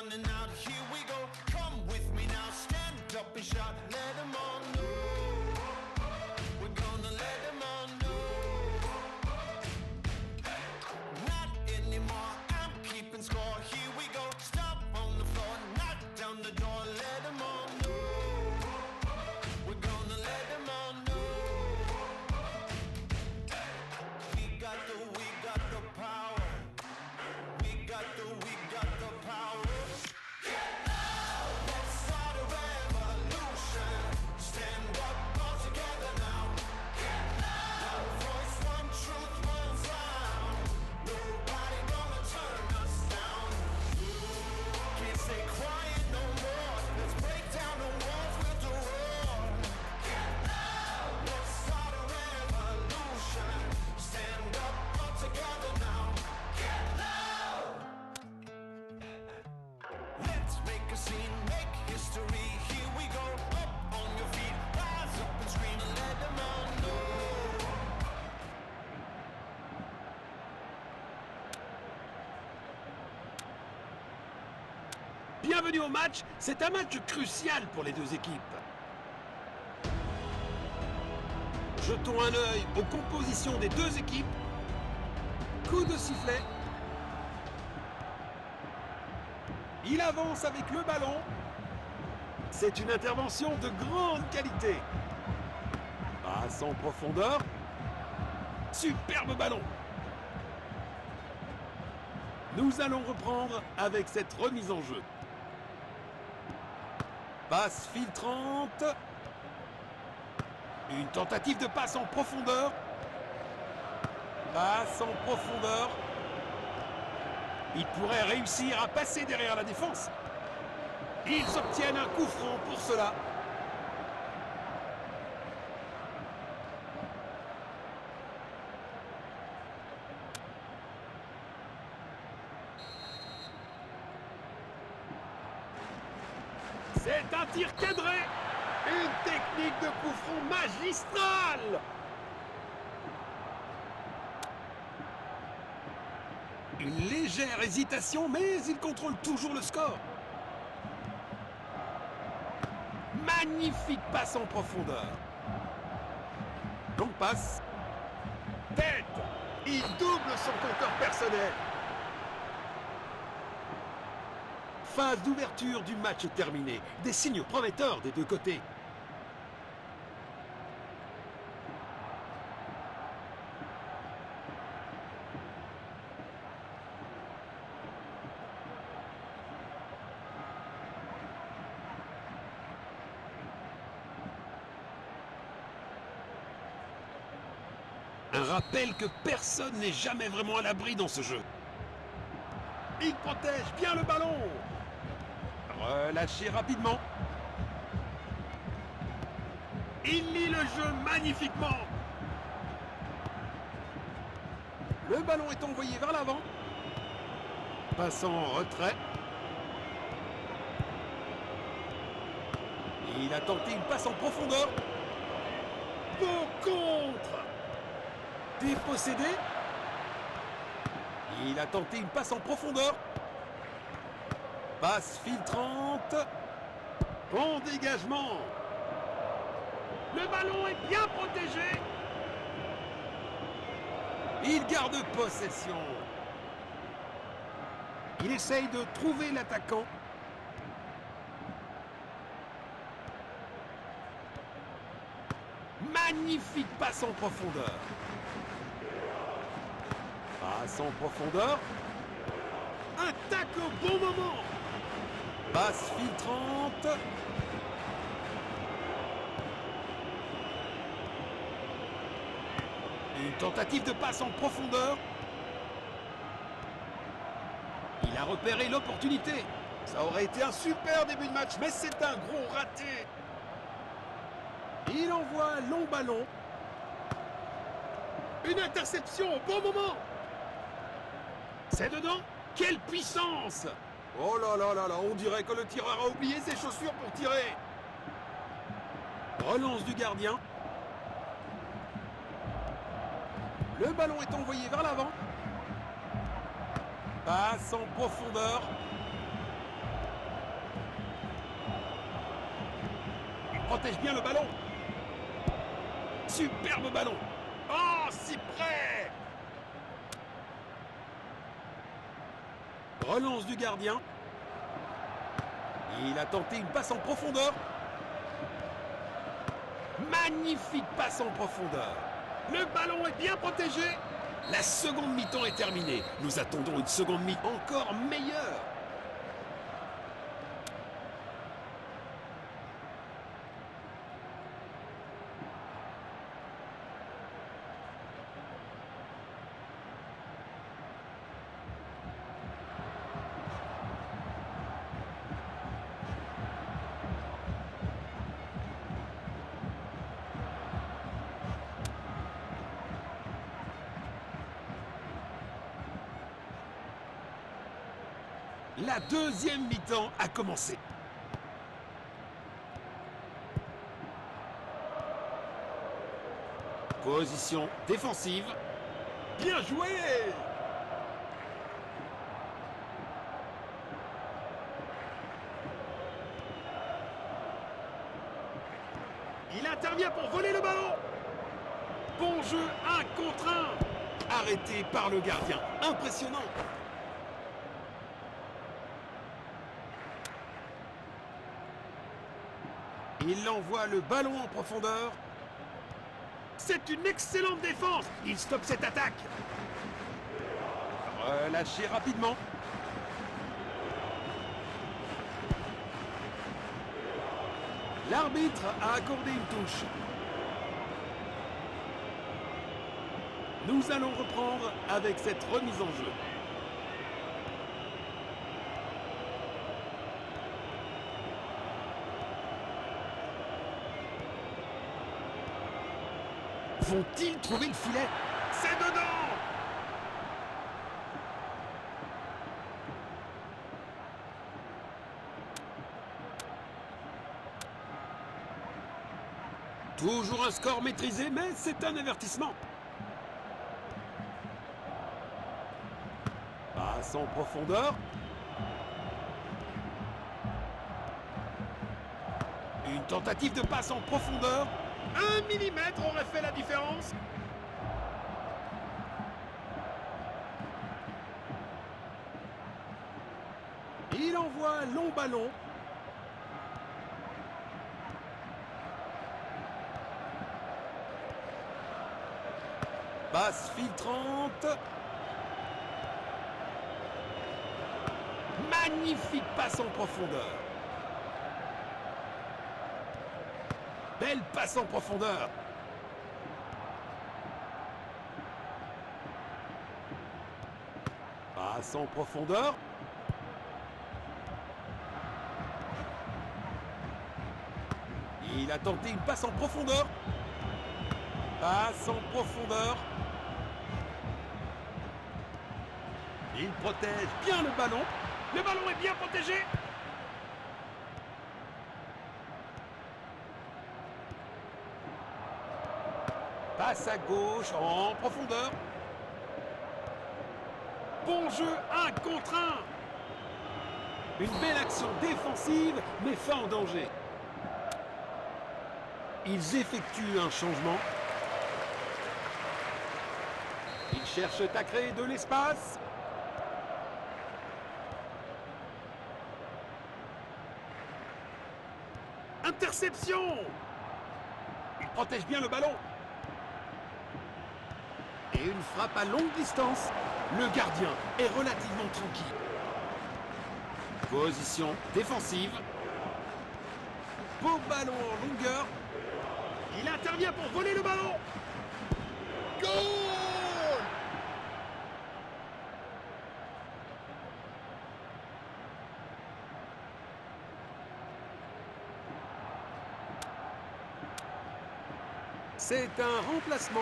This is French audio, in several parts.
running out, here we go. Come with me now, stand up and shout, let them all know. We're gonna let them all know. Not anymore, I'm keeping score, here we go. Stop on the floor, knock down the door, let them all know. We're gonna let them all know. We got the power. We got the power. Let's start a revolution. Stand up all together now. One voice, one truth, one sound. Nobody gonna turn us down. Can't stay quiet no more. Let's break down the walls with the roar. Let's start a revolution. Stand up all together now. Let's make a scene, make history. Here we go, up on your feet, rise up and scream and let them all know. Bienvenue au match, c'est un match crucial pour les deux équipes. Jetons un œil aux compositions des deux équipes. Coup de sifflet. Il avance avec le ballon. C'est une intervention de grande qualité. Passe en profondeur. Superbe ballon. Nous allons reprendre avec cette remise en jeu. Passe filtrante. Une tentative de passe en profondeur. Passe en profondeur. Il pourrait réussir à passer derrière la défense. Ils obtiennent un coup franc pour cela. C'est un tir cadré. Une technique de coup franc magistrale. Une légère hésitation, mais il contrôle toujours le score. Magnifique passe en profondeur. Longue passe. Tête. Il double son compteur personnel. Phase d'ouverture du match terminée. Des signes prometteurs des deux côtés. Un rappel que personne n'est jamais vraiment à l'abri dans ce jeu. Il protège bien le ballon. Relâché rapidement. Il lit le jeu magnifiquement. Le ballon est envoyé vers l'avant. Passant en retrait. Il a tenté une passe en profondeur. Beau contre. Dépossédé. Il a tenté une passe en profondeur. Passe filtrante. Bon dégagement. Le ballon est bien protégé. Il garde possession. Il essaye de trouver l'attaquant. Magnifique passe en profondeur. Passe en profondeur. Attaque au bon moment. Passe filtrante. Une tentative de passe en profondeur. Il a repéré l'opportunité. Ça aurait été un super début de match, mais c'est un gros raté. Il envoie un long ballon. Une interception au bon moment. C'est dedans. Quelle puissance! Oh là là là là, on dirait que le tireur a oublié ses chaussures pour tirer. Relance du gardien. Le ballon est envoyé vers l'avant. Passe en profondeur. protège bien le ballon. Superbe ballon. Oh, si près. Relance du gardien. Il a tenté une passe en profondeur. Magnifique passe en profondeur. Le ballon est bien protégé. La seconde mi-temps est terminée. Nous attendons une seconde mi-temps encore meilleure. La deuxième mi-temps a commencé. Position défensive. Bien joué! Il intervient pour voler le ballon. Bon jeu, 1 contre 1. Arrêté par le gardien. Impressionnant. Il envoie le ballon en profondeur. C'est une excellente défense. Il stoppe cette attaque. Relâché rapidement. L'arbitre a accordé une touche. Nous allons reprendre avec cette remise en jeu. Vont-ils trouver le filet? C'est dedans! Toujours un score maîtrisé, mais c'est un avertissement. Passe en profondeur. Une tentative de passe en profondeur. 1 millimètre aurait fait la différence. Il envoie un long ballon. Passe filtrante. Magnifique passe en profondeur. Belle passe en profondeur. Passe en profondeur. Il a tenté une passe en profondeur. Passe en profondeur. Il protège bien le ballon. Le ballon est bien protégé. Passe à gauche en profondeur. Bon jeu, 1 contre 1. Une belle action défensive, mais fin en danger. Ils effectuent un changement. Ils cherchent à créer de l'espace. Interception! Il protège bien le ballon. Et une frappe à longue distance. Le gardien est relativement tranquille. Position défensive. Beau ballon en longueur. Il intervient pour voler le ballon. Goal! C'est un remplacement.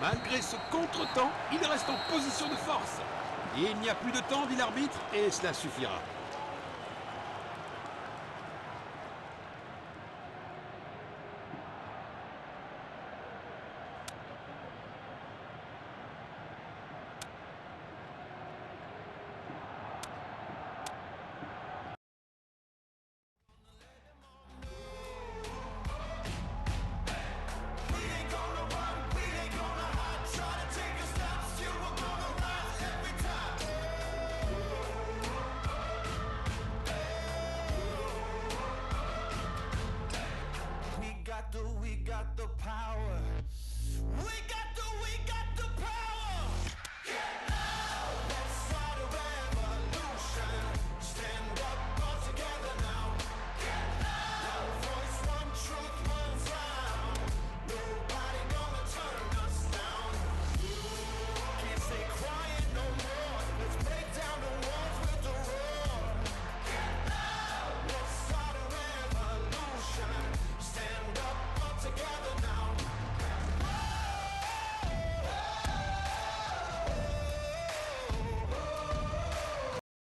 Malgré ce contretemps, il reste en position de force. Il n'y a plus de temps, dit l'arbitre, et cela suffira.